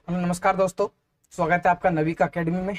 Hello नमस्कार दोस्तों, स्वागत है आपका नवीका एकेडमी में।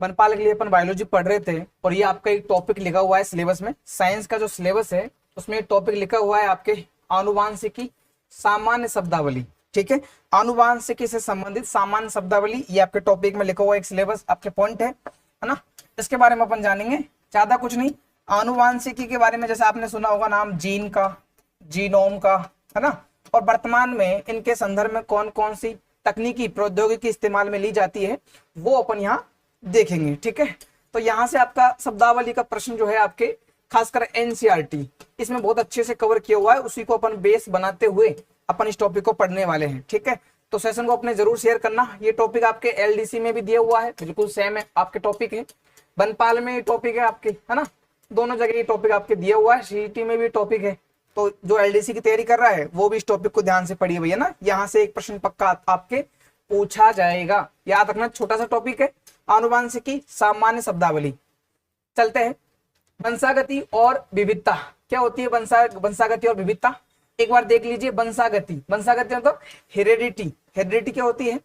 वनपाल के लिए अपन बायोलॉजी पढ़ रहे थे और ये आपका एक टॉपिक लिखा हुआ है सिलेबस में। साइंस का जो सिलेबस है उसमें एक टॉपिक लिखा हुआ है आपके आनुवांशिकी सामान्य शब्दावली। ठीक है, आनुवांशिकी से संबंधित सामान्य शब्दावली, ये आपके टॉपिक में लिखा हुआ एक सिलेबस आपके पॉइंट है ना। इसके बारे में अपन जानेंगे, ज्यादा कुछ नहीं। आनुवांशिकी के बारे में जैसे आपने सुना होगा नाम जीन का, जीनोम का, है ना। और वर्तमान में इनके संदर्भ में कौन कौन सी तकनीकी प्रौद्योगिकी इस्तेमाल में ली जाती है वो अपन यहाँ देखेंगे। ठीक है, तो यहाँ से आपका शब्दावली का प्रश्न जो है आपके खासकर एनसीईआरटी इसमें बहुत अच्छे से कवर किया हुआ है, उसी को अपन बेस बनाते हुए अपन इस टॉपिक को पढ़ने वाले हैं। ठीक है, तो सेशन को अपने जरूर शेयर करना। ये टॉपिक आपके एलडीसी में भी दिया हुआ है, बिल्कुल सेम है आपके टॉपिक है। बनपाल में टॉपिक है आपके, है ना, दोनों जगह ये टॉपिक आपके दिया हुआ है। सीईटी में भी टॉपिक है, तो जो एलडीसी की तैयारी कर रहा है वो भी इस टॉपिक को ध्यान से पढ़िए भैया ना। यहाँ से एक प्रश्न पक्का आपके पूछा जाएगा, याद रखना। छोटा सा टॉपिक है, आनुवांशिकी सामान्य शब्दावली। चलते हैं, वंशागति और विविधता क्या होती है। वंशागति और विविधता एक बार देख लीजिए। वंशागति मतलब हेरेडिटी। हेरेडिटी क्या होती है?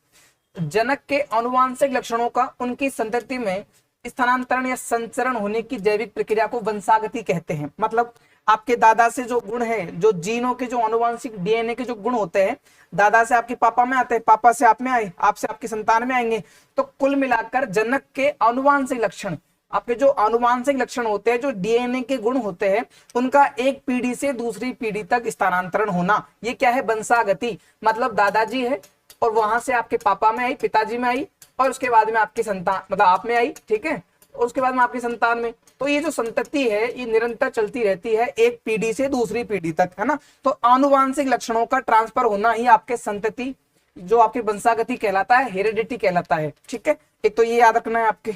जनक के आनुवांशिक लक्षणों का उनकी संतति में स्थानांतरण या संचरण होने की जैविक प्रक्रिया को वंशागति कहते हैं। मतलब आपके दादा से जो गुण है, जो जीनों के जो आनुवांशिक डीएनए के जो गुण होते हैं, दादा से आपके पापा में आते हैं, पापा से आप में आए, आपसे आपकी संतान में आएंगे। तो कुल मिलाकर जनक के आनुवांशिक लक्षण, आपके जो आनुवांशिक लक्षण होते हैं, जो डीएनए के गुण होते हैं, उनका एक पीढ़ी से दूसरी पीढ़ी तक स्थानांतरण होना, ये क्या है? वंशागति। मतलब दादाजी है और वहां से आपके पापा में आई, पिताजी में आई, और उसके बाद में आपकी संतान मतलब आप में आई। ठीक है, और उसके बाद में आपकी संतान में। तो ये जो संतति है ये निरंतर चलती रहती है, एक पीढ़ी से दूसरी पीढ़ी तक, है ना। तो आनुवांशिक लक्षणों का ट्रांसफर होना ही आपके संतति, जो आपकी वंशागति कहलाता है, हेरेडिटी कहलाता है। ठीक है, एक तो ये याद रखना है आपके।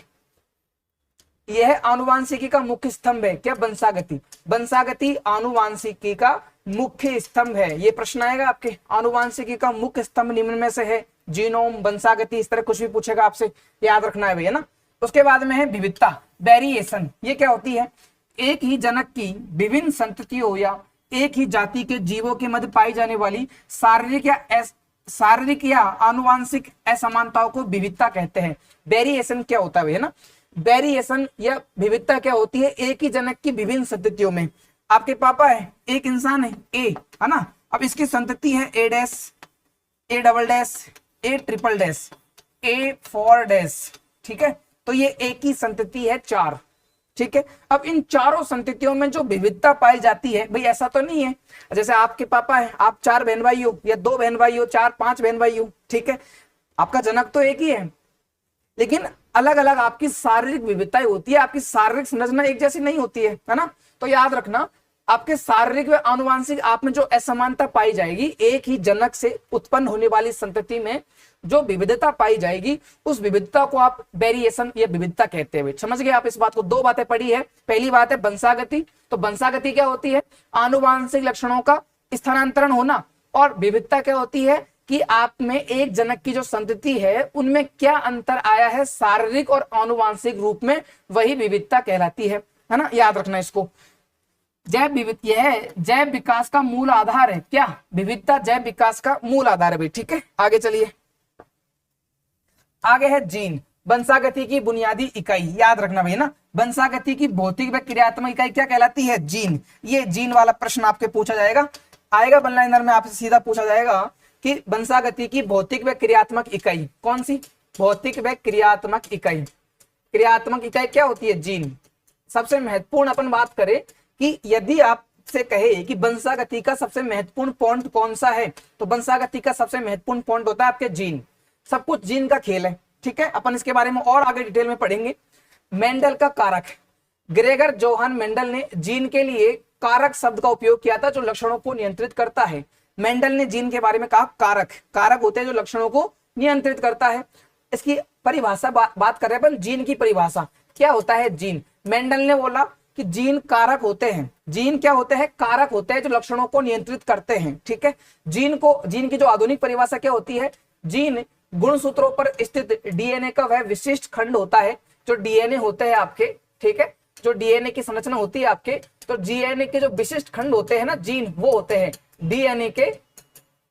यह आनुवांशिकी का मुख्य स्तंभ है। क्या? वंशागति। वंशागति आनुवांशिकी का मुख्य स्तंभ है। ये प्रश्न आएगा आपके, आनुवांशिकी का मुख्य स्तंभ निम्न में से है। जीनोम, वंशागति, इस तरह कुछ भी पूछेगा आपसे, याद रखना है भैया ना। उसके बाद में है विविधता, वेरिएशन। ये क्या होती है? एक ही जनक की विभिन्न संततियों या एक ही जाति के जीवों के मध्य पाई जाने वाली शारीरिक या आनुवांशिक असमानताओं को विविधता कहते हैं। वेरिएशन क्या होता है भैया ना? वेरिएशन या विविधता क्या होती है? एक ही जनक की विभिन्न संततियों में, आपके पापा है, एक इंसान है ए, है ना। अब इसकी संतति है A dash, A double dash, A triple dash, A four dash. ठीक है, तो ये एक ही संतति है, चार। ठीक है, अब इन चारों संततियों में जो विविधता पाई जाती है, भाई ऐसा तो नहीं है जैसे आपके पापा है, आप 4 बहन भाई हो या 2 बहन भाई हो, 4-5 बहन भाई हो। ठीक है, आपका जनक तो एक ही है, लेकिन अलग अलग आपकी शारीरिक विविधताएं होती है, आपकी शारीरिक संरचना एक जैसी नहीं होती है ना। तो याद रखना, आपके शारीरिक व आनुवांशिक आप में जो असमानता पाई जाएगी, एक ही जनक से उत्पन्न होने वाली संतति में जो विविधता पाई जाएगी, उस विविधता को आप वेरिएशन या विविधता कहते हैं। समझ गए आप इस बात को? 2 बातें पढ़ी है। पहली बात है वंशागति। तो वंशागति क्या होती है? आनुवांशिक लक्षणों का स्थानांतरण होना। और विविधता क्या होती है? कि आप में एक जनक की जो संतति है उनमें क्या अंतर आया है शारीरिक और आनुवांशिक रूप में, वही विविधता कहलाती है ना। याद रखना इसको। जैव विविधता यह जैव विकास का मूल आधार है। क्या? विविधता जैव विकास का मूल आधार है भाई। ठीक है, आगे चलिए। आगे है जीन, वंशागति की बुनियादी इकाई। याद रखना भाई ना, वंशागति की भौतिक व क्रियात्मक इकाई क्या कहलाती है? जीन। ये जीन वाला प्रश्न आपके पूछा जाएगा, आएगा वन लाइनर में, आपसे सीधा पूछा जाएगा कि वंशागति की भौतिक व क्रियात्मक इकाई कौन सी? भौतिक व क्रियात्मक इकाई। क्रियात्मक इकाई क्या होती है? जीन। सबसे महत्वपूर्ण अपन बात करें कि यदि आपसे कहे कि वंशागति का सबसे महत्वपूर्ण पॉइंट कौन सा है, तो वंशागति का सबसे महत्वपूर्ण पॉइंट होता है आपके जीन। सब कुछ जीन का खेल है। ठीक है, अपन इसके बारे में और आगे डिटेल में पढ़ेंगे। मेंडल का कारक, ग्रेगर जोहान मेंडल ने जीन के लिए कारक शब्द का उपयोग किया था, जो लक्षणों को नियंत्रित करता है। मेंडल ने जीन के बारे में कहा कारक, कारक होते हैं जो लक्षणों को नियंत्रित करता है। इसकी परिभाषा बात कर रहे हैं अपन, जीन की परिभाषा क्या होता है जीन। मेंडल ने बोला कि जीन कारक होते हैं। जीन क्या होते हैं? कारक होते हैं जो लक्षणों को नियंत्रित करते हैं। ठीक है, जीन की जो आधुनिक परिभाषा क्या होती है? जीन गुणसूत्रों पर स्थित डीएनए का वह विशिष्ट खंड होता है, जो डीएनए होते हैं आपके। ठीक है, जो डीएनए की संरचना होती है आपके, तो डीएनए के जो विशिष्ट खंड होते हैं ना जीन, वो होते हैं डीएनए के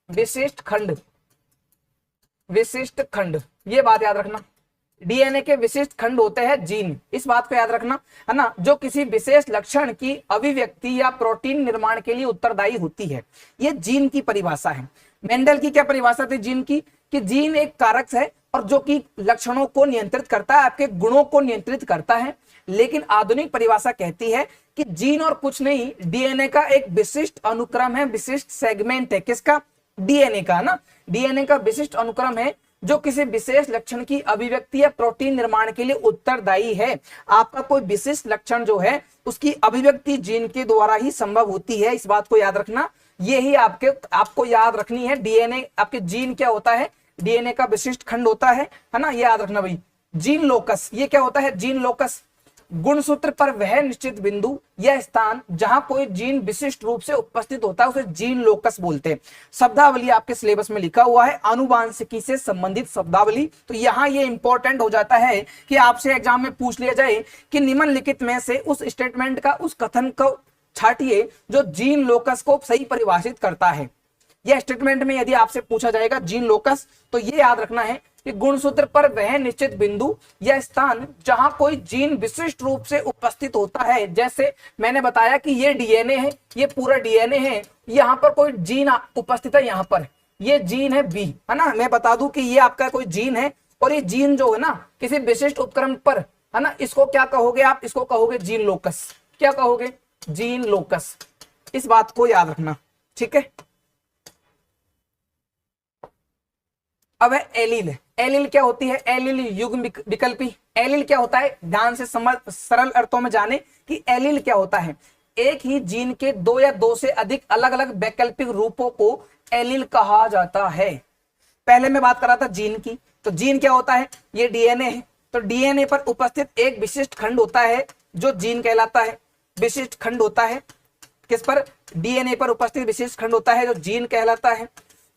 विशिष्ट खंड। विशिष्ट खंड, ये बात याद रखना। डीएनए के विशिष्ट खंड होते हैं जीन, इस बात को याद रखना है ना, जो किसी विशेष लक्षण की अभिव्यक्ति या प्रोटीन निर्माण के लिए उत्तरदायी होती है। ये जीन की परिभाषा है। मेंडल की क्या परिभाषा थी जीन की, कि जीन एक कारक है और जो कि लक्षणों को नियंत्रित करता है, आपके गुणों को नियंत्रित करता है। लेकिन आधुनिक परिभाषा कहती है कि जीन और कुछ नहीं, डीएनए का एक विशिष्ट अनुक्रम है, विशिष्ट सेगमेंट है। किसका? डीएनए का ना। डीएनए का विशिष्ट अनुक्रम है जो किसी विशेष लक्षण की अभिव्यक्ति या प्रोटीन निर्माण के लिए उत्तरदायी है। आपका कोई विशिष्ट लक्षण जो है उसकी अभिव्यक्ति जीन के द्वारा ही संभव होती है, इस बात को याद रखना। यही आपको याद रखनी है। डीएनए आपके जीन क्या होता है, डीएनए का विशिष्ट खंड होता है ना, ये याद रखना भाई। जीन लोकस, ये क्या होता है? जीन लोकस गुणसूत्र पर वह निश्चित बिंदु या स्थान जहां कोई जीन विशिष्ट रूप से उपस्थित होता है उसे जीन लोकस बोलते हैं। शब्दावली आपके सिलेबस में लिखा हुआ है, आनुवांशिकी से संबंधित शब्दावली। तो यहाँ ये इंपॉर्टेंट हो जाता है कि आपसे एग्जाम में पूछ लिया जाए कि निम्नलिखित में से उस स्टेटमेंट का, उस कथन को छाटिए जो जीन लोकस को सही परिभाषित करता है। यह स्टेटमेंट में यदि आपसे पूछा जाएगा जीन लोकस, तो ये याद रखना है कि गुणसूत्र पर वह निश्चित बिंदु या स्थान जहां कोई जीन विशिष्ट रूप से उपस्थित होता है। जैसे मैंने बताया कि ये डीएनए है, ये पूरा डीएनए है, यहां पर कोई जीन उपस्थित है, यहां पर ये जीन है बी, है ना। मैं बता दूं कि ये आपका कोई जीन है और ये जीन जो है ना किसी विशिष्ट उपक्रम पर, है ना, इसको क्या कहोगे आप? इसको कहोगे जीन लोकस। क्या कहोगे? Gene locus. इस बात को याद रखना, ठीक है। अब है एलील। एलील क्या होती है? एलील युग्म विकल्पी। एलील क्या होता है? ध्यान से समझ, सरल अर्थों में जाने कि एलील क्या होता है। एक ही जीन के दो या दो से अधिक अलग अलग वैकल्पिक रूपों को एलील कहा जाता है। पहले मैं बात कर रहा था जीन की, तो जीन क्या होता है? ये डीएनए है, तो डीएनए पर उपस्थित एक विशिष्ट खंड होता है जो जीन कहलाता है। विशिष्ट खंड होता है किस पर? डीएनए पर उपस्थित विशिष्ट खंड होता है जो जीन कहलाता है।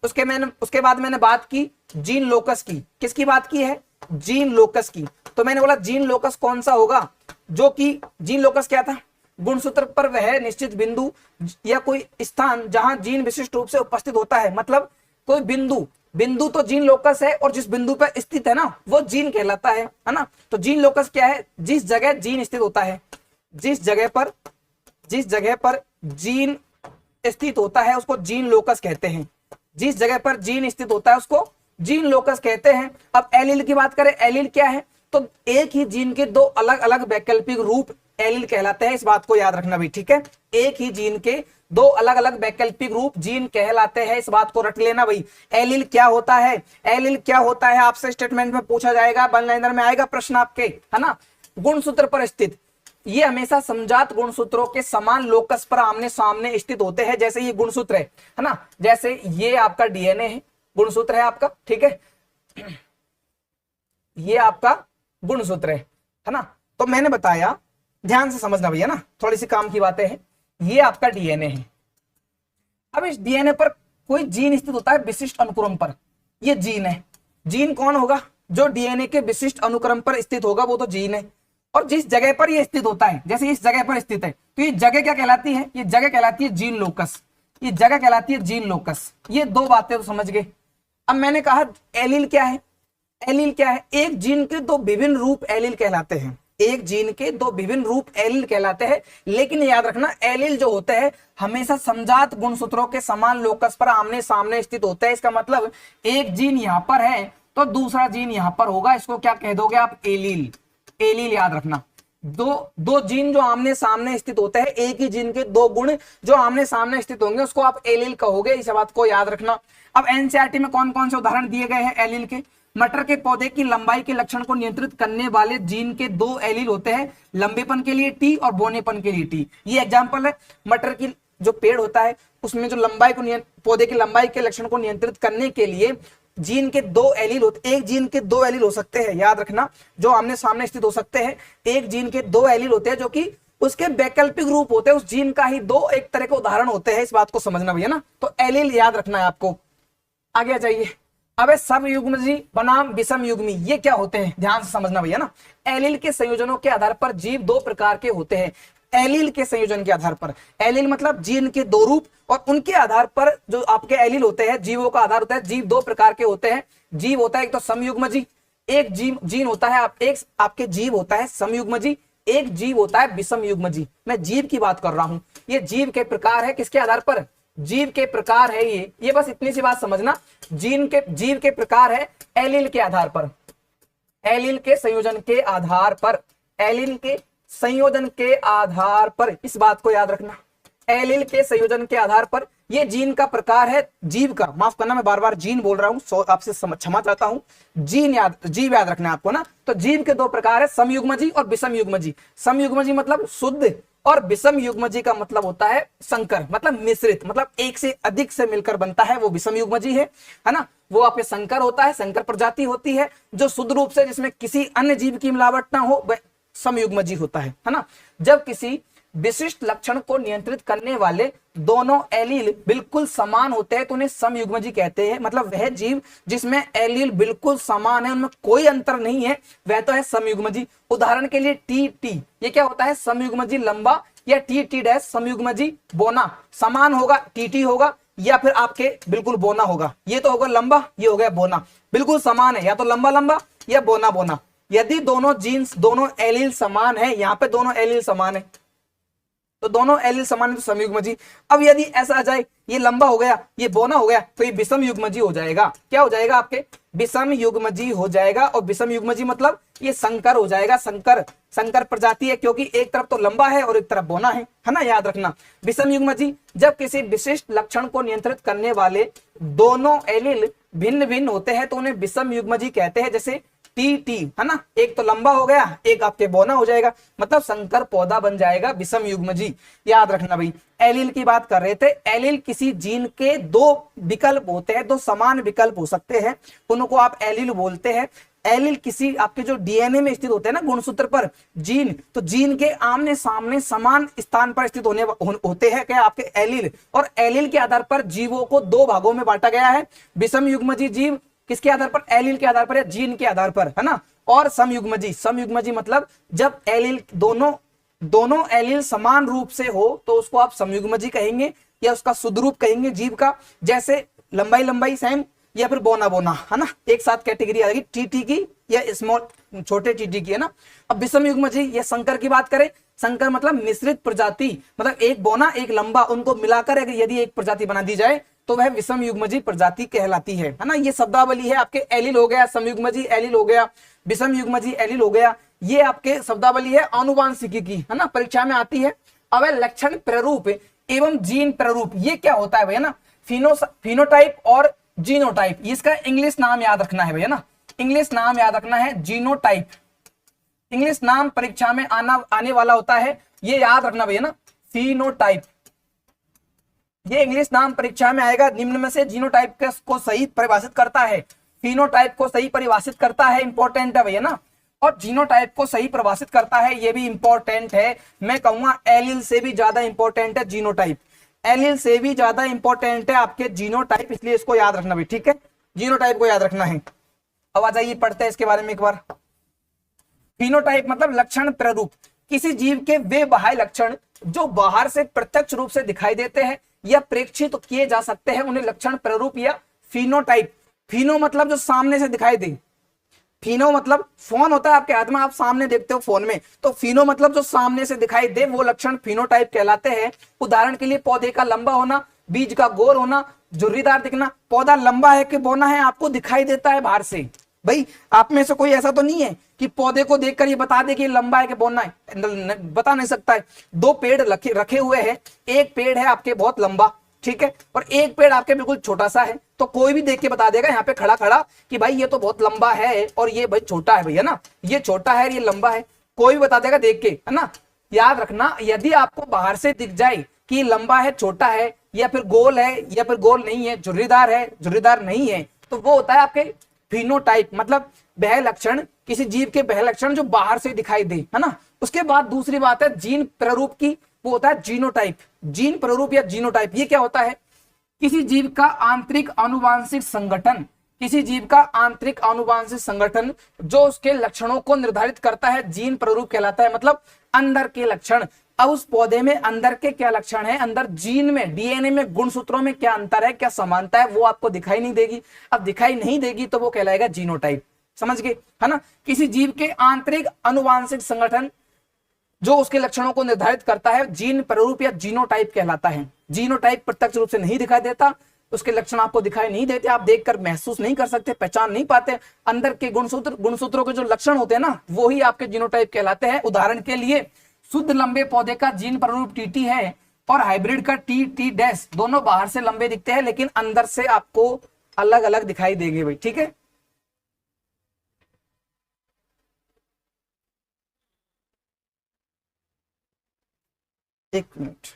उसके बाद मैंने बात की जीन लोकस की। किसकी बात की है? जीन लोकस की। तो मैंने बोला जीन लोकस कौन सा होगा? जो कि जीन लोकस क्या था? गुणसूत्र पर वह निश्चित बिंदु या कोई स्थान जहां जीन विशिष्ट रूप से उपस्थित होता है। मतलब कोई बिंदु तो जीन लोकस है और जिस बिंदु पर स्थित है ना वो जीन कहलाता है ना। तो जीन लोकस क्या है? जिस जगह जीन स्थित होता है, जिस जगह पर जीन स्थित होता है उसको जीन लोकस कहते हैं। जिस जगह पर जीन स्थित होता है उसको जीन लोकस कहते हैं। अब एलील की बात करें, एलील क्या है? तो एक ही जीन के दो अलग अलग वैकल्पिक रूप एलील कहलाते हैं, इस बात को याद रखना भी, ठीक है। एक ही जीन के दो अलग अलग वैकल्पिक रूप जीन कहलाते हैं, इस बात को रट लेना भाई। एलील क्या होता है? एलील क्या होता है आपसे स्टेटमेंट में पूछा जाएगा, वन लाइनर में आएगा प्रश्न आपके, है ना। गुणसूत्र पर स्थित, ये हमेशा समजात गुणसूत्रों के समान लोकस पर आमने सामने स्थित होते हैं। जैसे ये गुणसूत्र है ना, जैसे ये आपका डीएनए है, गुणसूत्र है आपका, ठीक है। ये आपका गुणसूत्र है ना। तो मैंने बताया, ध्यान से समझना भैया ना, थोड़ी सी काम की बातें हैं। ये आपका डीएनए है। अब इस डीएनए पर कोई जीन स्थित होता है विशिष्ट अनुक्रम पर। ये जीन है। जीन कौन होगा? जो डीएनए के विशिष्ट अनुक्रम पर स्थित होगा वो तो जीन है। और जिस जगह पर ये स्थित होता है, जैसे इस जगह पर स्थित है, तो ये जगह क्या कहलाती है? ये जगह कहलाती है जीन लोकस। ये जगह कहलाती है जीन लोकस। ये दो बातें तो समझ गए। अब मैंने कहा एलील क्या है? एलील क्या है? एक जीन के दो विभिन्न रूप एलील कहलाते हैं। एक जीन के दो विभिन्न रूप एलील कहलाते हैं। लेकिन याद रखना, एलील जो होते हैं हमेशा समजात गुणसूत्रों के समान लोकस पर आमने सामने स्थित होते हैं। इसका मतलब एक जीन यहां पर है तो दूसरा जीन यहां पर होगा, इसको क्या कह दोगे आप? एलील। एलील याद रखना। दो जीन जो आमने सामने स्थित होते हैं, एक ही जीन के दो गुण जो आमने सामने स्थित होंगे उसको आप एलील कहोगे, इस बात को याद रखना। अब एनसीईआरटी में कौन कौन से उदाहरण दिए गए हैं एलील के? मटर के पौधे की लंबाई के लक्षण को नियंत्रित करने वाले जीन के दो एलील होते हैं, लंबेपन के लिए टी और बोनेपन के लिए टी। ये एग्जांपल है। मटर की जो पेड़ होता है उसमें जो लंबाई को, पौधे की लंबाई के लक्षण को नियंत्रित करने के लिए जीन के दो एलील होते, एक जीन के दो एलील हो सकते हैं, याद रखना, जो आमने सामने स्थित हो सकते हैं। एक जीन के दो एलील होते हैं जो कि उसके वैकल्पिक रूप होते हैं, उस जीन का ही दो एक तरह के उदाहरण होते हैं, इस बात को समझना भैया ना। तो एलील याद रखना है आपको। आगे जाइए। अब है समयुग्मजी बनाम विषम युग्मी, ये क्या होते हैं? ध्यान से समझना भैया ना। एलील के संयोजनों के आधार पर जीव दो प्रकार के होते हैं। एलील के संयोजन के आधार पर। एलील मतलब जीन के दो रूप और उनके आधार पर जो आपके एलील होते हैं, जीवों का आधार होता है। जीव दो प्रकार के होते हैं। जीव होता है एक तो समयुग्मजी, एक जीन होता है एक आपके जीव होता है समयुग्मजी, एक जीव होता है विषमयुग्मजी। मैं जीव की बात कर रहा हूं। ये जीव के प्रकार है किसके आधार पर? जीव के प्रकार है ये बस इतनी सी बात समझना। जीव के प्रकार है एलील के आधार पर, एलील के संयोजन के आधार पर, एलील के संयोजन के आधार पर, इस बात को याद रखना। एलील के संयोजन के आधार पर ये जीन का प्रकार है जीव का। माफ करना मैं बार बार जीन बोल रहा हूं, आपसे क्षमा चाहता हूं। जीव याद रखना है आपको ना। तो जीव के दो प्रकार है, समयुग्मजी और विषमयुग्मजी। समयुग्मजी मतलब शुद्ध और विषमयुग्मजी का मतलब होता है संकर, मतलब मिश्रित, मतलब एक से अधिक से मिलकर बनता है, वो विषमयुग्मजी है ना। वो आपके संकर होता है, संकर प्रजाति होती है। जो शुद्ध रूप से जिसमें किसी अन्य जीव की मिलावट ना हो वह समयुग्मजी होता है ना। जब किसी विशिष्ट लक्षण को नियंत्रित करने वाले दोनों एलील बिल्कुल समान होते हैं तो उन्हें समयुग्मजी कहते हैं। मतलब वह जीव जिसमें एलील बिल्कुल समान है, उनमें कोई अंतर नहीं है, वह तो है समयुग्मजी। उदाहरण के लिए टी, ये क्या होता है? समयुग्मजी लंबा, या टी डैश समयुग्मजी बोना। समान होगा टी होगा, या फिर आपके बिल्कुल बोना होगा। ये तो होगा लंबा, ये हो गया बोना। बिल्कुल समान है, या तो लंबा लंबा या बोना बोना। यदि दोनों जीन्स, दोनों एलील समान है, यहाँ पे दोनों एलील समान है तो दोनों एलील समान है तो समयुग्मजी। अब यदि ऐसा आ जाए ये लंबा हो गया ये बोना हो गया तो ये विषमयुग्मजी हो जाएगा। क्या हो जाएगा? आपके विषमयुग्मजी हो जाएगा। और विषमयुग्मजी मतलब ये संकर हो जाएगा। संकर प्रजाति है क्योंकि एक तरफ तो लंबा है और एक तरफ बोना है ना, याद रखना। विषमयुग्मजी जब किसी विशिष्ट लक्षण को नियंत्रित करने वाले दोनों एलील भिन्न भिन्न होते हैं तो उन्हें विषमयुग्मजी कहते हैं। जैसे टी है ना, एक तो लंबा हो गया एक आपके बोना हो जाएगा, मतलब संकर पौधा बन जाएगा विषमयुग्मजी। याद रखना भाई। एलील की बात कर रहे थे। एलील किसी जीन के दो विकल्प होते हैं, दो समान विकल्प हो सकते हैं, उनको आप एलील बोलते हैं। एलील किसी आपके जो डीएनए में स्थित होते हैं ना गुणसूत्र पर जीन, तो जीन के आमने सामने समान स्थान पर स्थित होते हैं क्या? आपके एलील। और एलील के आधार पर जीवों को दो भागों में बांटा गया है। विषमयुग्मजी जीव किसके आधार पर? एलील के आधार पर या जीन के आधार पर, है ना। और समयुग्मजी मतलब जब एलील दोनों एलील समान रूप से हो तो उसको आप समयुग्मजी कहेंगे या उसका शुद्ध रूप कहेंगे जीव का। जैसे लंबाई सेम या फिर बोना, है ना, एक साथ कैटेगरी आ जाएगी टी की या स्मॉल छोटे टी की, है ना। अब विषमयुग्मजी या संकर की बात करें, संकर मतलब मिश्रित प्रजाति, मतलब एक बोना एक लंबा, उनको मिलाकर यदि एक प्रजाति बना दी जाए तो वह विषमयुग्मजी प्रजाति कहलाती है ना। ये शब्दावली है। आपके एलील हो गया, समयुग्मजी एलील हो गया, विषमयुग्मजी एलील हो गया। ये आपके शब्दावली है आनुवांशिकी की, है ना, परीक्षा में आती है। अब लक्षण प्ररूप एवं जीन प्ररूप, ये क्या होता है भैया ना? फिनोटाइप और जीनोटाइप, इसका इंग्लिश नाम याद रखना है भैया ना। इंग्लिश नाम याद रखना है जीनोटाइप। इंग्लिश नाम परीक्षा में आने वाला होता है, ये याद रखना भैया ना, फिनोटाइप। ये इंग्लिश नाम परीक्षा में आएगा। निम्न में से जीनोटाइप को सही परिभाषित करता है, फिनोटाइप को सही परिभाषित करता है, इंपॉर्टेंट है भैया ना। और जीनोटाइप को सही परिभाषित करता है, ये भी इंपॉर्टेंट है। मैं कहूंगा एलील से भी ज्यादा इंपॉर्टेंट है जीनोटाइप, एलील से भी ज्यादा इंपॉर्टेंट है आपके जीनोटाइप, इसलिए इसको याद रखना भी, ठीक है। जीनोटाइप को याद रखना है। अब आ जाइए पढ़ते हैं इसके बारे में एक बार। फिनोटाइप मतलब लक्षण प्ररूप, किसी जीव के वे बाह्य लक्षण जो बाहर से प्रत्यक्ष रूप से दिखाई देते हैं या प्रेक्षित तो किए जा सकते हैं उन्हें लक्षण प्ररूप या फिनोटाइप। फिनो मतलब जो सामने से दिखाई दे, फिनो मतलब फोन होता है आपके हाथ में, आप सामने देखते हो फोन में, तो फिनो मतलब जो सामने से दिखाई दे वो लक्षण फिनोटाइप कहलाते हैं। उदाहरण के लिए पौधे का लंबा होना, बीज का गोल होना, झुर्रीदार दिखना। पौधा लंबा है कि बौना है आपको दिखाई देता है बाहर से। भाई आप में से कोई ऐसा तो नहीं है कि पौधे को देखकर ये बता दे कि लंबा है कि बौना है, बता नहीं सकता है। दो पेड़ रखे हुए हैं, एक पेड़ है आपके बहुत लंबा, ठीक है, और एक पेड़ आपके बिल्कुल छोटा सा है, तो कोई भी देख के बता देगा यहाँ पे खड़ा खड़ा कि भाई ये तो बहुत लंबा है और ये भाई छोटा है भैया ना, ये छोटा है ये लंबा है, कोई भी बता देगा देख के, है ना। याद रखना, यदि आपको बाहर से दिख जाए कि लंबा है छोटा है या फिर गोल है या फिर गोल नहीं है, झुर्रीदार नहीं है, तो वो होता है आपके फिनोटाइप, मतलब वह लक्षण, किसी जीव के वह लक्षण जो बाहर से दिखाई दे, है ना। उसके बाद दूसरी बात है जीन प्ररूप की, वो होता है जीनोटाइप। जीन प्ररूप या जीनोटाइप ये क्या होता है? किसी जीव का आंतरिक आनुवांशिक संगठन, किसी जीव का आंतरिक आनुवांशिक संगठन जो उसके लक्षणों को निर्धारित करता है, जीन प्ररूप कहलाता है। मतलब अंदर के लक्षण, अब उस पौधे में अंदर के क्या लक्षण है, अंदर जीन में, डीएनए में, गुणसूत्रों में क्या अंतर है, क्या समानता है, वो आपको दिखाई नहीं देगी। अब दिखाई नहीं देगी तो वो कहलाएगा जीनोटाइप। समझ गए, है ना। किसी जीव के आंतरिक अनुवांशिक संगठन जो उसके लक्षणों को निर्धारित करता है जीन प्रारूप या जीनोटाइप कहलाता है। जीनोटाइप प्रत्यक्ष रूप से नहीं दिखाई देता, उसके लक्षण आपको दिखाई नहीं देते, आप देखकर महसूस नहीं कर सकते, पहचान नहीं पाते। अंदर के गुणसूत्रों के जो लक्षण होते हैं ना, वो ही आपके जीनोटाइप कहलाते हैं। उदाहरण के लिए शुद्ध लंबे पौधे का जीन प्रारूप टीटी है और हाइब्रिड का टी डैश, दोनों बाहर से लंबे दिखते हैं लेकिन अंदर से आपको अलग अलग दिखाई देंगे भाई, ठीक है। एक मिनट,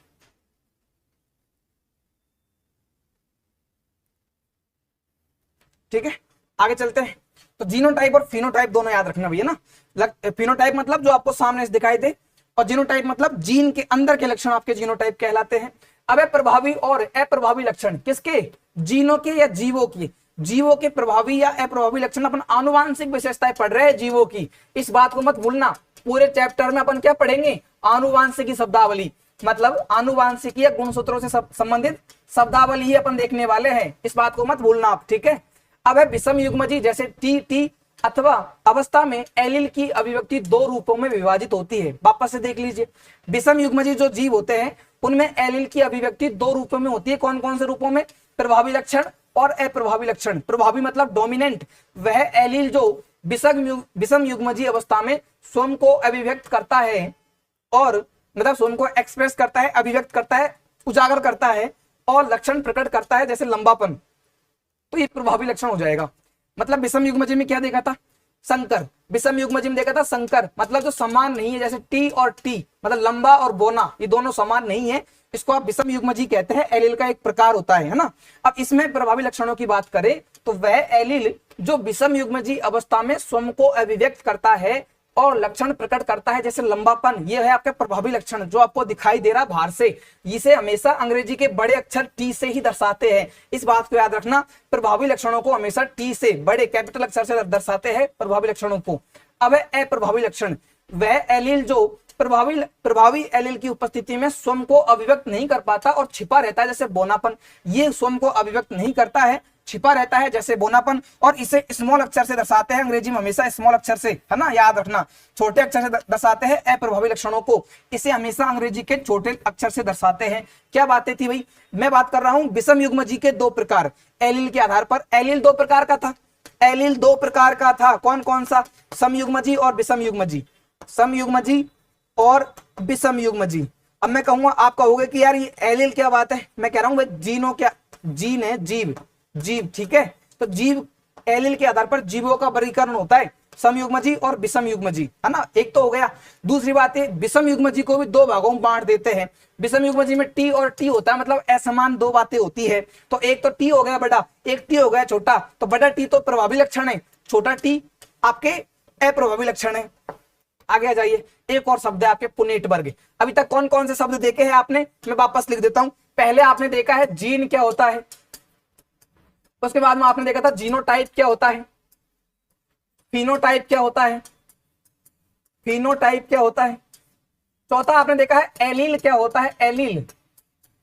ठीक है, आगे चलते हैं। तो जीनोटाइप और फिनोटाइप दोनों याद रखना भैया ना। फिनोटाइप मतलब जो आपको सामने से दिखाई दे, और जीनोटाइप मतलब जीन के अंदर के लक्षण आपके जीनोटाइप कहलाते हैं। अब प्रभावी और अप्रभावी लक्षण किसके, जीनों के या जीवों की। जीवों के प्रभावी या अप्रभावी लक्षण अपन आनुवांशिक विशेषताएं पढ़ रहे हैं जीवों की, इस बात को मत भूलना। पूरे चैप्टर में अपन क्या पढ़ेंगे, आनुवांशिकी शब्दावली, मतलब आनुवांशिकी या गुणसूत्रों से संबंधित शब्दावली ही अपन देखने वाले हैं, इस बात को मत भूलना आप, ठीक है। अब है विषम युग्मजीव, जैसे टी अथवा अवस्था में एलील की अभिव्यक्ति दो रूपों में विभाजित होती है। वापस से देख लीजिए, विषम युग्मजीव जो जीव होते हैं उनमें एलील की अभिव्यक्ति दो रूपों में होती है। कौन कौन से रूपों में, प्रभावी लक्षण और अप्रभावी लक्षण। प्रभावी मतलब डोमिनेंट, वह एलील जो विषम युग्मजीव अवस्था में स्वयं को अभिव्यक्त करता है और मतलब स्वयं को एक्सप्रेस करता है, अभिव्यक्त करता है, उजागर करता है और लक्षण प्रकट करता है, जैसे लंबापन, तो ये प्रभावी लक्षण हो जाएगा। मतलब विषम युग्मजीव में क्या देखा था, संकर। विषम युग्मजीव में देखा था संकर, मतलब जो समान नहीं है, जैसे टी और टी, मतलब लंबा और बोना, ये दोनों समान नहीं है, इसको आप विषम युग्मजीव कहते हैं। एलील का एक प्रकार होता है ना। अब इसमें प्रभावी लक्षणों की बात करें तो वह एलील जो विषम युग्मजीव अवस्था में स्वयं को अभिव्यक्त करता है और लक्षण प्रकट करता है, जैसे लंबापन, ये है आपका प्रभावी लक्षण जो आपको दिखाई दे रहा है बाहर से। इसे हमेशा अंग्रेजी के बड़े अक्षर टी से ही दर्शाते हैं, इस बात को याद रखना। प्रभावी लक्षणों को हमेशा टी से, बड़े कैपिटल अक्षर से दर्शाते हैं प्रभावी लक्षणों को। अब है अप्रभावी लक्षण, वह एलील जो प्रभावी एलील की उपस्थिति में स्वयं को अभिव्यक्त नहीं कर पाता और छिपा रहता है, जैसे बोनापन। ये स्वयं को अभिव्यक्त नहीं करता है, छिपा रहता है, जैसे बोनापन, और इसे स्मॉल अक्षर से दर्शाते हैं। अंग्रेजी में हमेशा स्मॉल अक्षर से, है ना, याद रखना। छोटे अक्षर से दर्शाते हैं अप्रभावी लक्षणों को, इसे हमेशा अंग्रेजी के छोटे अक्षर से दर्शाते हैं। क्या बातें थी भाई, मैं बात कर रहा हूं विषम युग्मजीव के दो प्रकार, एलील के आधार पर। एलील दो प्रकार का था, एलील दो प्रकार का था, कौन कौन सा, समयुग्मजीव और विषम युग्मजीव। समयुग्मजीव और विषम युग्मजीव। अब मैं कहूंगा, आप कहोगे कि यार ये एलील क्या बात है, मैं कह रहा हूं भाई जीनों, क्या जीन है, जीव, ठीक है। तो जीव, एलील के आधार पर जीवों का वर्गीकरण होता है, समयुग्मजीव और विषम युग्मजीव, है ना। एक तो हो गया। दूसरी बात है, विषम युग्मजीव को भी दो भागों में बांट देते हैं। विषम युग्मजीव में टी और टी होता है, मतलब असमान दो बातें होती है। तो एक तो टी हो गया बड़ा, एक टी हो गया छोटा। तो बड़ा टी तो प्रभावी लक्षण है, छोटा टी आपके अप्रभावी लक्षण है। आगे आ जाइए, एक और शब्द है आपके पुनेट वर्ग। अभी तक कौन कौन से शब्द देखे हैं आपने, मैं वापस लिख देता हूं। पहले आपने देखा है जीन क्या होता है, उसके बाद में आपने देखा था जीनोटाइप क्या होता है, फिनोटाइप क्या होता है, फिनोटाइप क्या होता है। चौथा आपने देखा है एलील क्या होता है, एलील।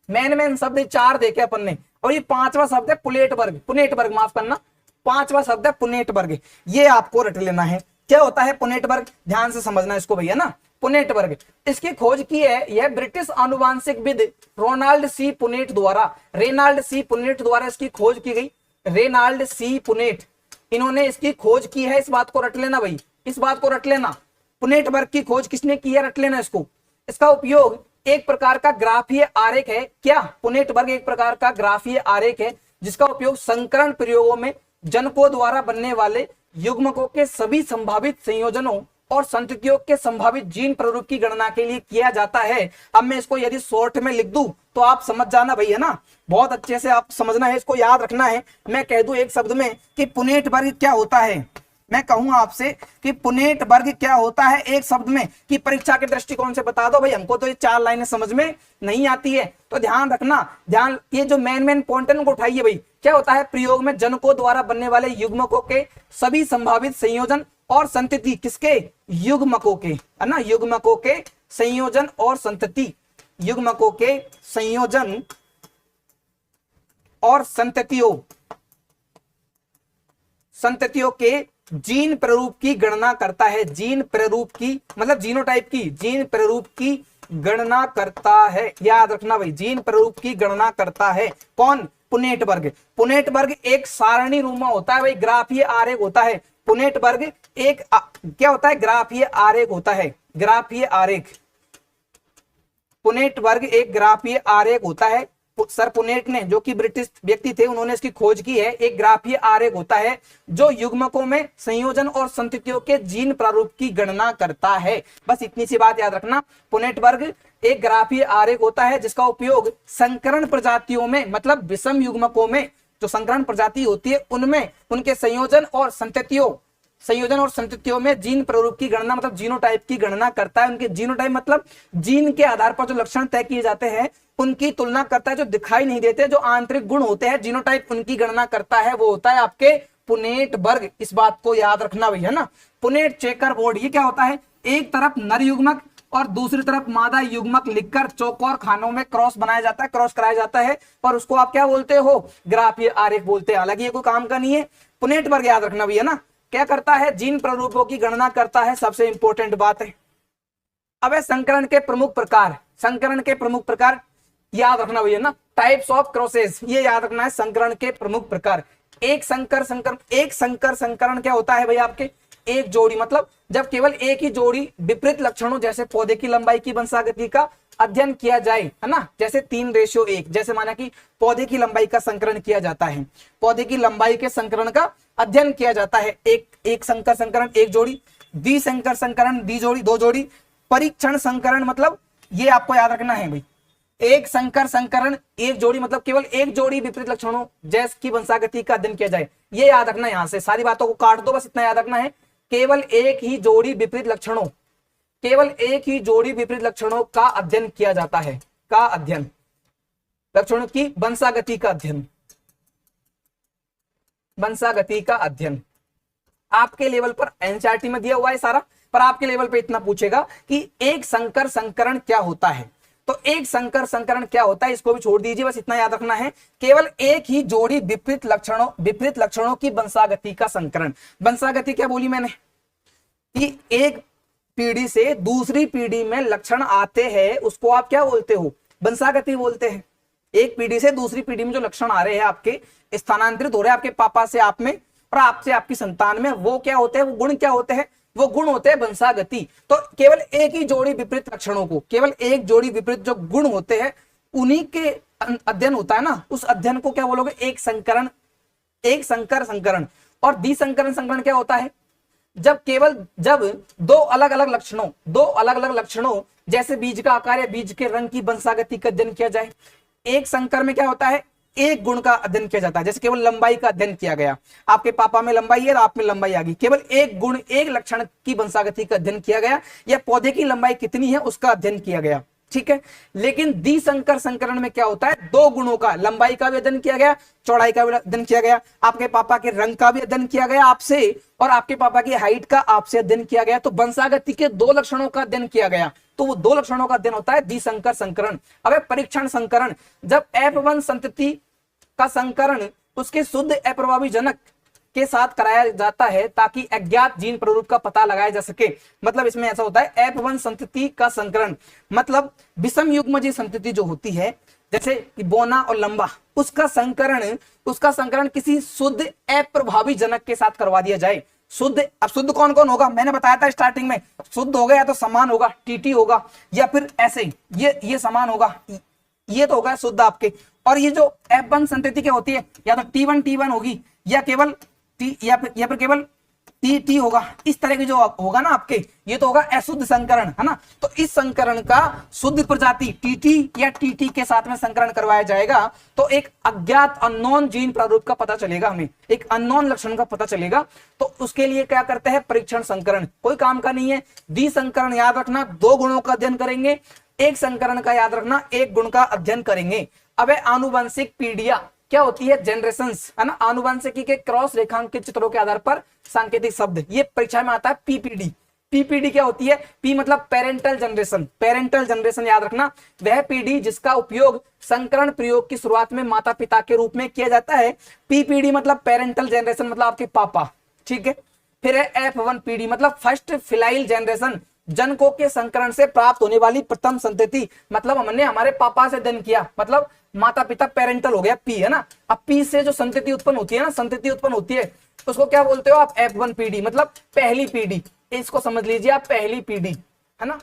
मेन शब्द चार देखे अपन ने, और ये पांचवा शब्द है पुनेट वर्ग, माफ करना, पांचवा शब्द है पुनेट वर्ग। ये आपको रट लेना है, क्या होता है पुनेट वर्ग, ध्यान से समझना इसको भैया ना। पुनेट वर्ग, इसकी खोज की है यह ब्रिटिश आनुवांशिकविद रेनाल्ड सी पुनेट द्वारा इसकी खोज की गई। रेनाल्ड सी पुनेट, इन्होंने इसकी खोज की है, इस बात को रट लेना भाई, इस बात को रट लेना। पुनेट वर्ग की खोज किसने की है, रट लेना इसको। इसका उपयोग एक प्रकार का ग्राफीय आरेख है, क्या, पुनेट वर्ग एक प्रकार का ग्राफीय आरेख है जिसका उपयोग संकरण प्रयोगों में जनकों द्वारा बनने वाले युग्मकों के सभी संभावित संयोजनों और संततियों के संभावित जीन प्रारूप की गणना के लिए किया जाता है। अब मैं इसको यदि शॉर्ट में लिख दूं तो आप समझ जाना भाई, है ना, बहुत अच्छे से आप समझना है, इसको याद रखना है। मैं कह दूं एक शब्द में कि पुनेट वर्ग क्या होता है, मैं कहूंगा आपसे कि पुनेट वर्ग क्या होता है एक शब्द में, कि परीक्षा के दृष्टिकोण से बता दो भाई, हमको तो ये चार लाइनें समझ में नहीं आती है, तो ध्यान रखना, ध्यान, ये जो मेन पॉइंट है उनको उठाइए भाई। क्या होता है, प्रयोग में जनकों द्वारा बनने वाले युग्मकों के सभी संभावित संयोजन और संतति, किसके, युग्मकों के, है ना, युग्मकों के संयोजन और संतति, युग्मकों के संयोजन और संततियों के जीन प्रारूप की गणना करता है। जीन प्रारूप की मतलब जीनोटाइप की, जीन प्रारूप की गणना करता है। याद रखना भाई, जीन प्रारूप की गणना करता है कौन? पुनेट वर्ग। पुनेट वर्ग एक सारणी रूप होता है भाई, ग्राफीय आरेख होता है। पुनेट वर्ग एक क्या होता है? ग्राफीय आरेख होता है, ग्राफीय आरेख। पुनेट वर्ग एक ग्राफीय आरेख होता है। सर पुनेट ने, जो कि ब्रिटिश व्यक्ति थे, उन्होंने इसकी खोज की है। एक ग्राफीय आरेख होता है जो युग्मकों में संयोजन और संततियों के जीन प्रारूप की गणना करता है। बस इतनी सी बात याद रखना। पुनेट वर्ग एक ग्राफीय आरेख होता है जिसका उपयोग संकरण प्रजातियों में, मतलब विषम युग्मकों में जो संकरण प्रजाति होती है उनमें उनके संयोजन और संततियों में जीन प्रारूप की गणना, मतलब जीनोटाइप की गणना करता है। उनके जीनोटाइप मतलब जीन के आधार पर जो लक्षण तय किए जाते हैं उनकी तुलना करता है। जो दिखाई नहीं देते, जो आंतरिक गुण होते हैं, जीनोटाइप उनकी गणना करता है। वो होता है आपके पुनेट वर्ग। इस बात को याद रखना भैया ना। पुनेट चेकर बोर्ड ये क्या होता है? एक तरफ नर युग्मक और दूसरी तरफ मादा युग्मक लिखकर चौकोर खानों में क्रॉस बनाया जाता है, क्रॉस कराया जाता है, और उसको आप क्या बोलते हो? ग्राफीय आरेख बोलते हैं। हालांकि ये कोई काम का नहीं है। पुनेट वर्ग याद रखना भैया ना। क्या करता है? जीन प्रारूपों की गणना करता है, सबसे इंपॉर्टेंट बात है। अब संकरण के प्रमुख प्रकार, संकरण के प्रमुख प्रकार याद रखना भैया ना। टाइप्स ऑफ क्रॉसेस, ये याद रखना है। संकरण के प्रमुख प्रकार, एक संकर संकरण क्या होता है भैया? आपके एक जोड़ी, मतलब जब केवल एक ही जोड़ी विपरीत लक्षणों जैसे पौधे की लंबाई की वंशागति का अध्ययन किया जाए, है ना, जैसे 3:1, जैसे माना कि पौधे की लंबाई का संकरण किया जाता है, पौधे की लंबाई के संकरण का अध्ययन किया जाता है। एक संकर संकरण एक जोड़ी, द्विसंकर संकरण द्विजोड़ी दो जोड़ी, परीक्षण संकरण मतलब ये आपको याद रखना है भाई। एक संकर संकरण एक जोड़ी मतलब केवल एक जोड़ी विपरीत लक्षणों जैस की वंशागति का अध्ययन किया जाए। ये याद रखना, यहां से सारी बातों को काट दो, बस इतना याद रखना है। केवल एक ही जोड़ी विपरीत लक्षणों, केवल एक ही जोड़ी विपरीत लक्षणों का अध्ययन किया जाता है, का अध्ययन, लक्षणों की वंशागति का अध्ययन, वंशागति का अध्ययन। आपके लेवल पर एनसीईआरटी में दिया हुआ है सारा, पर आपके लेवल पे इतना पूछेगा कि एक संकर संकरण क्या होता है। तो एक संकर संकरण क्या होता है इसको भी छोड़ दीजिए, बस इतना याद रखना है। केवल एक ही जोड़ी विपरीत लक्षणों की वंशागति का संकरण। वंशागति क्या बोली मैंने? कि एक पीढ़ी से दूसरी पीढ़ी में लक्षण आते हैं, उसको आप क्या बोलते हो? वंशागति बोलते हैं। एक पीढ़ी से दूसरी पीढ़ी में जो लक्षण आ रहे हैं, आपके स्थानांतरित हो रहे हैं आपके पापा से आप में और आपसे आपकी संतान में, वो क्या होते हैं? वो गुण क्या होते हैं? वो गुण होते हैं वंशागति। तो केवल एक ही जोड़ी विपरीत लक्षणों को, केवल एक जोड़ी विपरीत जो गुण होते हैं उन्हीं के अध्ययन होता है ना, उस अध्ययन को क्या बोलोगे? एक संकरण, एक संकर संकरण। और द्विसंकरण संकरण क्या होता है? जब दो अलग अलग लक्षणों जैसे बीज का आकार या बीज के रंग की वंशागति का अध्ययन किया जाए। एक संकर में क्या होता है? एक गुण का अध्ययन किया जाता है, जैसे केवल लंबाई का अध्ययन किया गया, आपके पापा में लंबाई है और आप में लंबाई आ गई, केवल एक गुण एक लक्षण की वंशागति का अध्ययन किया गया, या पौधे की लंबाई कितनी है उसका अध्ययन किया गया, ठीक है। लेकिन द्विसंकर संकरण में क्या होता है? दो गुणों का, लंबाई का भी अध्ययन किया गया, चौड़ाई का भी अध्ययन किया गया, आपके पापा के रंग का भी अध्ययन किया गया आपसे, और आपके पापा की हाइट का आपसे अध्ययन किया गया। तो वंशागति के दो लक्षणों का अध्ययन किया गया, तो वो दो लक्षणों का अध्ययन होता है द्विसंकर संकरण। अब परीक्षण संकरण, जब F1 संतति का संकरण उसके शुद्ध अप्रभावी जनक के साथ कराया जाता है ताकि अज्ञात जीन प्रारूप का पता लगाया जा सके। मतलब इसमें ऐसा होता है, F1 संतति का संकरण मतलब विषम युग्मजीय संतति जो होती है, जैसे कि बोना और लंबा, उसका संकरण किसी शुद्ध अप्रभावी जनक के साथ करवा दिया जाए। शुद्ध, अब शुद्ध कौन कौन होगा? मैंने बताया था स्टार्टिंग में, शुद्ध होगा या तो समान होगा, टीटी होगा, या फिर ऐसे ये समान होगा, ये तो होगा शुद्ध आपके। और ये जो F1 संतति क्या होती है, या तो T1 होगी, या केवल T, या फिर केवल T होगा। इस तरह की जो होगा ना आपके, ये तो होगा अशुद्ध संकरण, है ना। तो इस संकरण का शुद्ध प्रजाति TT या TT के साथ में संकरण करवाया जाएगा, तो एक अज्ञात अननोन जीन प्रारूप का पता चलेगा, हमें एक अननोन लक्षण का पता चलेगा। तो उसके लिए क्या करते हैं? परीक्षण संकरण। कोई काम का नहीं है। द्विसंकरण याद रखना, दो गुणों का अध्ययन करेंगे। एक संकरण का याद रखना, एक गुण का अध्ययन करेंगे। अब आनुवंशिक पीढ़ियां क्या होती है? जनरेशंस, है ना। आनुवंशिकी के क्रॉस रेखांकित चित्रों के आधार पर सांकेतिक शब्द, ये परीक्षा में आता है PPD, पीपीडी क्या होती है? पी मतलब पेरेंटल जनरेशन, पेरेंटल जनरेशन याद रखना, वह पीढ़ी जिसका उपयोग संकरण प्रयोग की शुरुआत में माता पिता के रूप में किया जाता है। पीपीडी मतलब पेरेंटल जनरेशन मतलब आपके पापा, ठीक है। फिर है F1 पीढ़ी मतलब फर्स्ट फिलाइल जनरेशन, जनकों के संकरण से प्राप्त होने वाली प्रथम संतति, मतलब हमने हमारे पापा से जन्म किया, मतलब माता पिता पेरेंटल हो गया पी, है ना। अब पी से जो संतति उत्पन्न होती है ना, संतति उत्पन्न होती है, उसको क्या बोलते हो आप? F1 पीढ़ी मतलब पहली पीढ़ी, इसको समझ लीजिए आप, पहली पीढ़ी, है ना।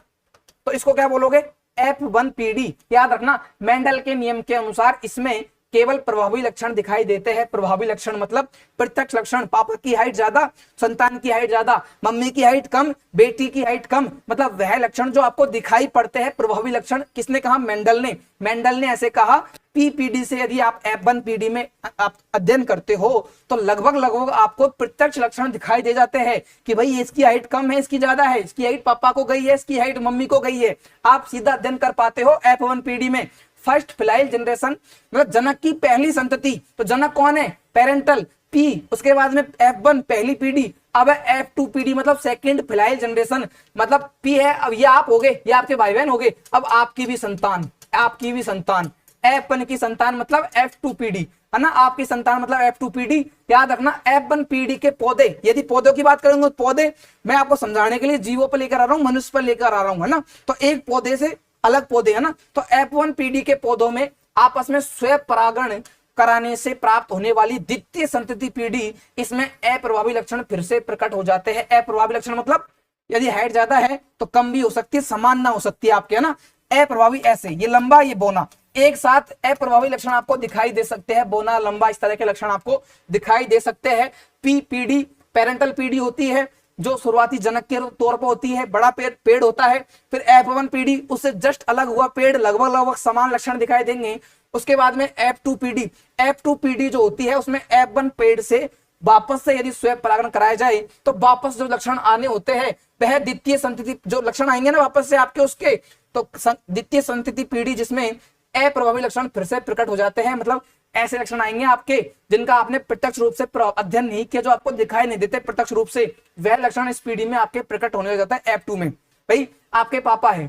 तो इसको क्या बोलोगे? F1 पीढ़ी। याद रखना मेंडल के नियम के अनुसार इसमें केवल प्रभावी लक्षण दिखाई देते हैं। प्रभावी लक्षण मतलब प्रत्यक्ष लक्षण, पापा की हाइट ज्यादा, संतान की हाइट ज्यादा, मम्मी की हाइट कम, बेटी की हाइट कम, मतलब वह लक्षण जो आपको दिखाई पड़ते हैं प्रभावी लक्षण। किसने कहा? मेंडल ने। मेंडल ने ऐसे कहा। पीपीडी से यदि आप F1 पीढ़ी में आप अध्ययन करते हो तो लगभग लगभग आपको प्रत्यक्ष लक्षण दिखाई दे जाते हैं कि भाई इसकी हाइट कम है, इसकी ज्यादा है, इसकी हाइट पापा को गई है, इसकी हाइट मम्मी को गई है। आप सीधा अध्ययन कर पाते हो F1 पीढ़ी में। फर्स्ट फिलाइल जनरेशन मतलब जनक की पहली संतति, तो जनक कौन है? पेरेंटल पी, उसके बाद में F1 पहली पीढ़ी। अब है F2 पीढ़ी मतलब सेकंड फिलाइल जनरेशन, मतलब पी है, अब ये आप हो गए, ये आपके भाई बहन हो गए, अब आपकी भी संतान, आपकी भी संतान, F1 की संतान मतलब F2 पीढ़ी, है ना। आपकी संतान मतलब F2 पीढ़ी। याद रखना F1 पीढ़ी के पौधे, यदि पौधों की बात करेंगे तो पौधे मैं आपको समझाने के लिए जीवों पर लेकर आ रहा हूं, मनुष्य पर लेकर आ रहा हूं, है ना। तो एक पौधे से अलग पौधे, है ना। तो F1 पीढ़ी के पौधों में आपस में स्वयं परागण कराने से प्राप्त होने वाली द्वितीय संतति पीढ़ी, इसमें अप्रभावी लक्षण फिर से प्रकट हो जाते हैं। अप्रभावी लक्षण मतलब यदि हाइट ज्यादा है तो कम भी हो सकती है, समान ना हो सकती है आपके, है ना। अप्रभावी ऐसे, ये लंबा ये बोना, एक साथ अप्रभावी लक्षण आपको दिखाई दे सकते हैं, बोना लंबा, इस तरह के लक्षण आपको दिखाई दे सकते हैं। पी पीढ़ी पेरेंटल पीढ़ी होती है जो शुरुआती जनक के तौर पर होती है, बड़ा पेड़ होता है। फिर F1 पीढ़ी उससे जस्ट अलग हुआ पेड़, लगभग लगभग समान लक्षण दिखाई देंगे। उसके बाद में F2 पीढ़ी, F2 पीढ़ी जो होती है उसमें F1 पेड़ से वापस से यदि स्वयं परागण कराया जाए तो वापस जो लक्षण आने होते हैं वह द्वितीय संतति, जो लक्षण आएंगे ना वापस से आपके उसके, तो द्वितीय संतति पीढ़ी जिसमें अप्रभावी लक्षण फिर से प्रकट हो जाते हैं। मतलब ऐसे लक्षण आएंगे आपके जिनका आपने प्रत्यक्ष रूप से अध्ययन नहीं किया, जो आपको दिखाई नहीं देते प्रत्यक्ष रूप से, वह लक्षण इस पीढ़ी में आपके प्रकट होने लग जाता है F2 में। भाई आपके पापा है,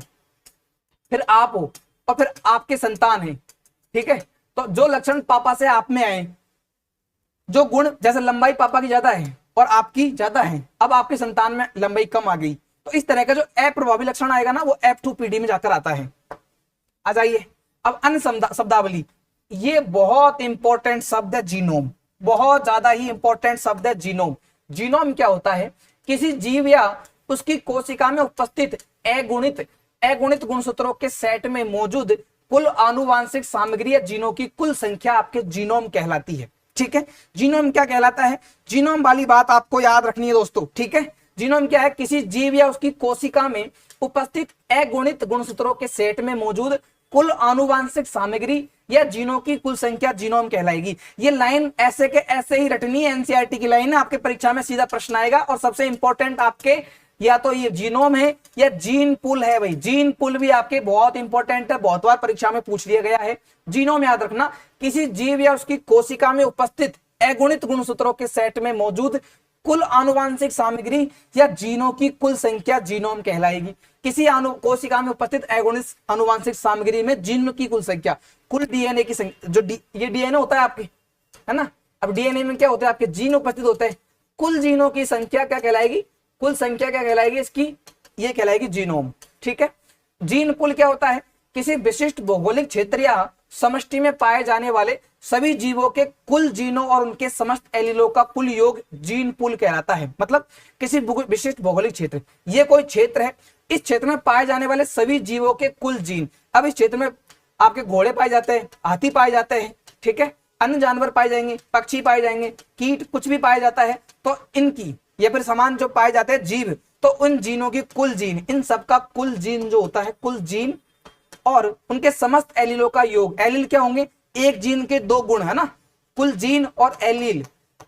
फिर आप हो, और फिर आपके संतान है, ठीक है। तो जो लक्षण पापा से आप में आए, जो गुण जैसे लंबाई पापा की ज्यादा है और आपकी ज्यादा है, अब आपके संतान में लंबाई कम आ गई, तो इस तरह का जो अप्रभावी लक्षण आएगा ना वो F2 पीढ़ी में जाकर आता है। आ जाइए अब अन्य शब्दावली, ये बहुत इंपॉर्टेंट शब्द है जीनोम, बहुत ज्यादा ही इंपॉर्टेंट शब्द है जीनोम। जीनोम क्या होता है? किसी जीव या उसकी कोशिका में उपस्थित अगुणित गुणसूत्रों के सेट में मौजूद कुल आनुवांशिक सामग्री या जीनों की कुल संख्या आपके जीनोम कहलाती है, ठीक है। जीनोम क्या कहलाता है? जीनोम वाली बात आपको याद रखनी है दोस्तों, ठीक है। जीनोम क्या है? किसी जीव या उसकी कोशिका में उपस्थित अगुणित गुणसूत्रों के सेट में मौजूद कुल आनुवांशिक सामग्री या जीनों की कुल संख्या जीनोम कहलाएगी। ये लाइन ऐसे के ऐसे ही रटनी है, एनसीईआरटी की लाइन है, आपके परीक्षा में सीधा प्रश्न आएगा। और सबसे इंपॉर्टेंट आपके या तो ये जीनोम है या जीन पुल है। भाई जीन पुल भी आपके बहुत इंपॉर्टेंट है, बहुत बार परीक्षा में पूछ लिया गया है। जीनोम याद रखना, किसी जीव या उसकी कोशिका में उपस्थित अगुणित गुणसूत्रों के सेट में मौजूद कुल आनुवांशिक सामग्री या जीनों की कुल संख्या जीनोम कहलाएगी। किसी कोशिका में उपस्थित अगुणित आनुवांशिक सामग्री में जीन की कुल संख्या, कुल डीएनए की संख्या, जो ये डीएनए होता है आपके, है ना। अब डीएनए में क्या होता है? आपके जीन उपस्थित होते हैं। कुल जीनों की संख्या क्या कहलाएगी? कुल संख्या क्या कहलाएगी इसकी? ये कहलाएगी जीनोम, ठीक है। जीन पुल क्या होता है? किसी विशिष्ट भौगोलिक क्षेत्र या समष्टि में पाए जाने वाले सभी जीवों के कुल जीनों और उनके समस्त एलीलों का कुल योग जीन पुल कहलाता है। मतलब किसी विशिष्ट भौगोलिक क्षेत्र, ये कोई क्षेत्र है, इस क्षेत्र में पाए जाने वाले सभी जीवों के कुल जीन। अब इस क्षेत्र में आपके घोड़े पाए जाते हैं, हाथी पाए जाते हैं, ठीक है, अन्य जानवर पाए जाएंगे, पक्षी पाए जाएंगे, कीट कुछ भी पाया जाता है, तो इनकी या फिर समान जो पाए जाते हैं जीव, तो उन जीनों की कुल जीन, इन सबका कुल जीन जो होता है, कुल जीन और उनके समस्त एलीलों का योग। एलील क्या होंगे? एक जीन के दो गुण, है ना। कुल जीन और एलील,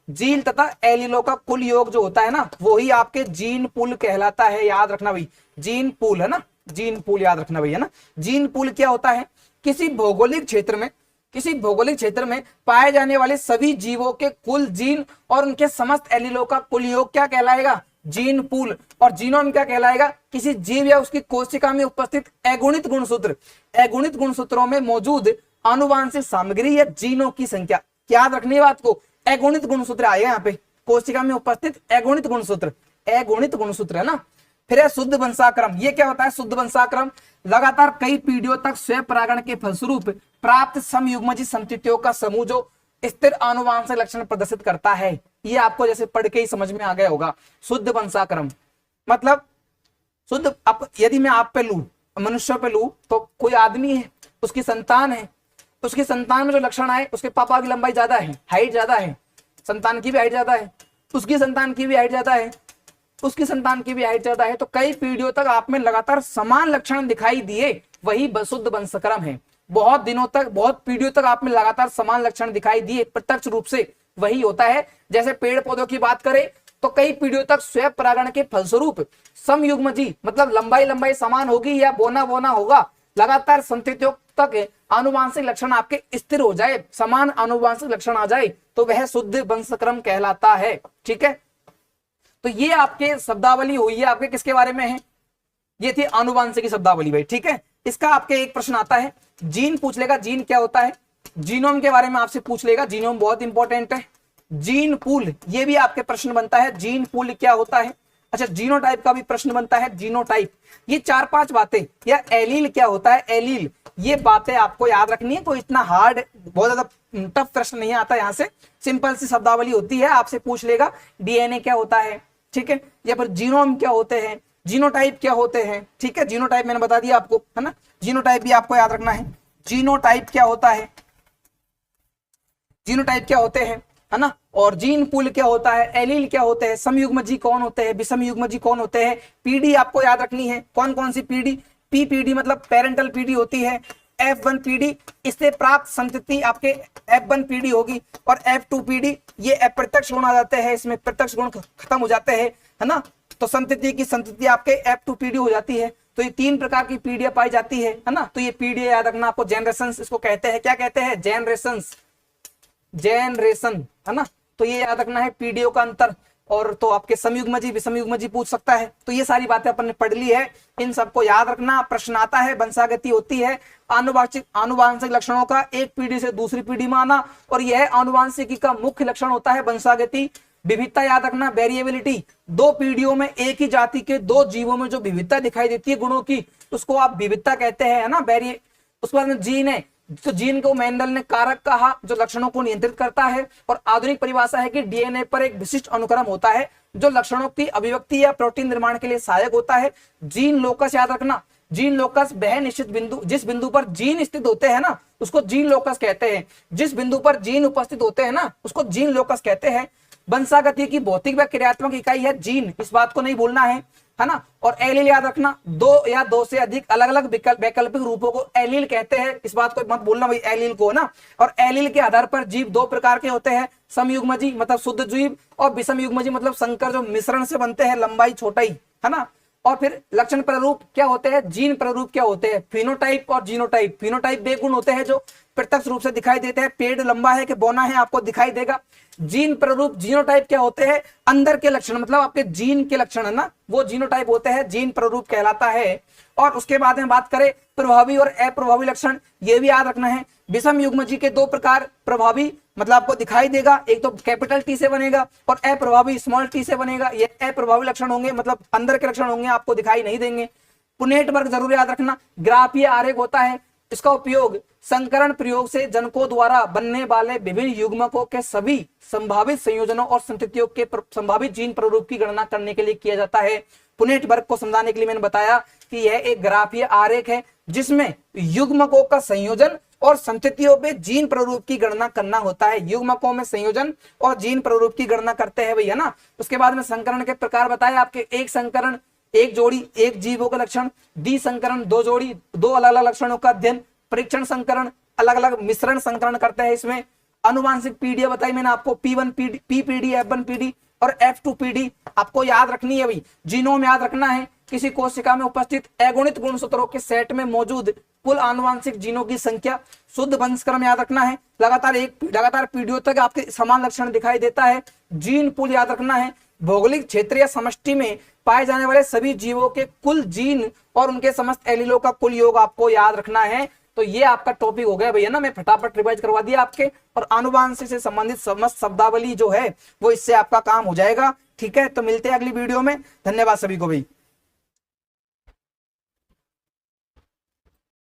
जीन तथा एलीलों का कुल योग जो होता है ना, वो ही आपके जीन पुल कहलाता है। याद रखना भाई, जीन पुल, है ना, जीन पुल याद रखना भाई, है ना। जीन पुल क्या होता है? किसी भौगोलिक क्षेत्र में पाए जाने वाले सभी जीवों के कुल जीन और उनके समस्त एलीलों का कुल योग क्या कहलाएगा? Gene pool. और जीनोम क्या कहलाएगा? किसी जीव या उसकी कोशिका में उपस्थित अगुणित गुणसूत्र, अगुणित गुणसूत्रों में मौजूद आनुवांशिक सामग्री या जीनों की संख्या। याद रखनी है बात को, अगुणित गुणसूत्र आएगा यहाँ पे, कोशिका में उपस्थित अगुणित गुणसूत्र, अगुणित गुणसूत्र है ना। फिर है शुद्ध वंशाक्रम। ये क्या होता है? शुद्ध वंशाक्रम लगातार कई पीढ़ियों तक स्वयं परागण के फलस्वरूप प्राप्त समयुग्मजी संततियों का समूह जो स्थिर आनुवांशिक लक्षण प्रदर्शित करता है। ये आपको जैसे पढ़ के ही समझ में आ गया होगा। शुद्ध वंशाक्रम मतलब शुद्ध, यदि मैं आप पे लू, मनुष्य पे लू, तो कोई आदमी है, उसकी संतान है, उसकी संतान में जो लक्षण आए, उसके पापा की लंबाई ज्यादा है, हाइट ज्यादा है, संतान की भी हाइट ज्यादा है, उसकी संतान की भी हाइट ज्यादा है, उसकी संतान की भी हाइट ज्यादा है, तो कई पीढ़ियों तक आप में लगातार समान लक्षण दिखाई दिए, वही शुद्ध वंशक्रम है। बहुत दिनों तक, बहुत पीढ़ियों तक आप में लगातार समान लक्षण दिखाई दिए प्रत्यक्ष रूप से, वही होता है। जैसे पेड़ पौधों की बात करें तो कई पीढ़ियों तक स्वयं परागण के फलस्वरूप समयुग्मजी मतलब लंबाई समान होगी या बोना बोना होगा, लगातार संततियों तक आनुवांशिक लक्षण आपके स्थिर हो जाए, समान आनुवांशिक लक्षण आ जाए, तो वह शुद्ध वंशक्रम कहलाता है। ठीक है, तो ये आपके शब्दावली हुई है, आपके किसके बारे में है? ये थी आनुवांशिक शब्दावली भाई। ठीक है, इसका आपके एक प्रश्न आता है, जीन पूछ लेगा, जीन क्या होता है, जीनोम के बारे में आपसे पूछ लेगा, जीनोम बहुत इंपॉर्टेंट है। जीन पूल, ये भी आपके प्रश्न बनता है, जीन पूल क्या होता है। अच्छा, जीनोटाइप का भी प्रश्न बनता है, जीनोटाइप। ये 4-5 बातें, या एलील क्या होता है, एलील, ये बातें आपको याद रखनी है। कोई इतना हार्ड, बहुत ज्यादा टफ प्रश्न नहीं आता यहाँ से, सिंपल सी शब्दावली होती है। आपसे पूछ लेगा डीएनए क्या होता है, ठीक है, या फिर जीनोम क्या होते हैं, जीनोटाइप क्या होते हैं। ठीक है, जीनोटाइप मैंने बता दिया आपको, है ना, जीनोटाइप भी आपको याद रखना है। जीनोटाइप क्या होता है, जीनोटाइप क्या होते हैं, है ना, और जीन पूल क्या होता है, एलील क्या होते हैं, समयुग्मजी कौन होते हैं, विषमयुग्मजी कौन होते हैं। पीढ़ी आपको याद रखनी है, कौन कौन सी पीढ़ी, पी पीढ़ी मतलब पेरेंटल पीढ़ी होती है, F1 पीढ़ी, इससे प्राप्त संतति आपके F1 पीढ़ी होगी, और F2 पीढ़ी, ये अप्रत्यक्ष गुण आ जाते हैं, इसमें प्रत्यक्ष गुण खत्म हो जाते हैं, है ना, तो संतति की संतति आपके F2 पीढ़ी हो जाती है। तो ये 3 प्रकार की पीढ़ियां पाई जाती है ना, तो ये पीढ़ी याद रखना आपको, जेनरेशंस इसको कहते हैं। क्या कहते हैं? जेनरेशंस, जेनरेशन, है ना, तो ये याद रखना है पीढ़ियों का अंतर। और तो आपके समयुग्मजी विषमयुग्मजी पूछ सकता है। तो ये सारी बातें अपन ने पढ़ ली है, इन सबको याद रखना। प्रश्न आता है, वंशागति होती है आनुवांशिक लक्षणों का एक पीढ़ी से दूसरी पीढ़ी में आना, और यह आनुवांशिकी का मुख्य लक्षण होता है वंशागति। विविधता याद रखना, वेरिएबिलिटी, 2 पीढ़ियों में एक ही जाति के 2 जीवों में जो विविधता दिखाई देती है गुणों की, उसको आप विविधता कहते हैं, है ना। उसके बाद में जीन है, तो जीन को मेंडल ने कारक कहा जो लक्षणों को नियंत्रित करता है, और आधुनिक परिभाषा है कि डीएनए पर एक विशिष्ट अनुक्रम होता है जो लक्षणों की अभिव्यक्ति या प्रोटीन निर्माण के लिए सहायक होता है। जीन लोकस याद रखना, जीन लोकस वह निश्चित बिंदु, जिस बिंदु पर जीन स्थित होते हैं ना, उसको जीन लोकस कहते हैं। जिस बिंदु पर जीन उपस्थित होते हैं ना, उसको जीन लोकस कहते हैं। वंशागति की भौतिक व क्रियात्मक इकाई है जीन, इस बात को नहीं भूलना है ना। और एलील याद रखना, 2 या 2 से अधिक अलग अलग वैकल्पिक रूपों को एलील कहते हैं, इस बात को मत भूलना भाई, एलील को, ना। और एलील के आधार पर जीव 2 प्रकार के होते हैं, समयुग्मजी मतलब शुद्ध जीव, और विषमयुग्मजी मतलब संकर जो मिश्रण से बनते हैं, लंबाई छोटाई, है ना। और फिर लक्षण प्ररूप क्या होते हैं, जीन प्ररूप क्या होते हैं, फिनोटाइप और जीनोटाइप। फिनोटाइप वे गुण होते हैं जो प्रत्यक्ष रूप से दिखाई देते हैं, पेड़ लंबा है कि बौना है आपको दिखाई देगा। जीन प्ररूप, जीनोटाइप क्या होते हैं, अंदर के लक्षण मतलब आपके जीन के लक्षण, है ना, वो जीनोटाइप होते हैं, जीन प्ररूप कहलाता है। और उसके बाद में बात करें प्रभावी और अप्रभावी लक्षण, ये भी याद रखना है। विषमयुग्मजी के 2 प्रकार, प्रभावी मतलब आपको दिखाई देगा, एक तो कैपिटल टी से बनेगा, और अप्रभावी स्मॉल टी से बनेगा। ये अप्रभावी लक्षण होंगे, मतलब अंदर के लक्षण होंगे, आपको दिखाई नहीं देंगे। पुनेट वर्ग जरूर याद रखना, ग्राफीय आरेख होता है, इसका उपयोग संकरण प्रयोग से जनकों द्वारा बनने वाले विभिन्न युग्मकों के सभी संभावित संयोजनों और संततियों के संभावित जीन प्ररूप की गणना करने के लिए किया जाता है। पुनेट वर्ग को समझाने के लिए मैंने बताया कि यह एक ग्राफीय आरेख है जिसमें युग्मकों का संयोजन और संततियों पे जीन प्ररूप की गणना करना होता है। युग्मकों में संयोजन और जीन प्ररूप की गणना करते हैं भैया ना। उसके बाद में संकरण के प्रकार बताए आपके, एक संकरण 1 जोड़ी 1 जीवों का लक्षण, द्विसंकरण 2 जोड़ी 2 अलग अलग लक्षणों का अध्ययन, परीक्षण संकरण अलग अलग मिश्रण संकरण करते हैं। इसमें अनुवांशिक पीढ़ियां बताई मैंने आपको, P1 पीढ़ी, P पीढ़ी, F1 पीढ़ी और F2 पीढ़ी आपको याद रखनी है भाई। जीनोम याद रखना है, किसी कोशिका में उपस्थित अगुणित गुणसूत्रों के सेट में मौजूद कुल आनुवांशिक जीनों की संख्या। शुद्ध वंशक्रम याद रखना है, लगातार पीढ़ियों तक आपके समान लक्षण दिखाई देता है। जीन पूल याद रखना है, भौगोलिक क्षेत्र या समष्टि में पाए जाने वाले सभी जीवों के कुल जीन और उनके समस्त एलीलों का कुल योग आपको याद रखना है। तो ये आपका टॉपिक हो गया भैया ना, मैं फटाफट रिवाइज करवा दिया आपके, और आनुवांशिक से संबंधित समस्त शब्दावली जो है वो इससे आपका काम हो जाएगा। ठीक है, तो मिलते हैं अगली वीडियो में। धन्यवाद सभी को भाई।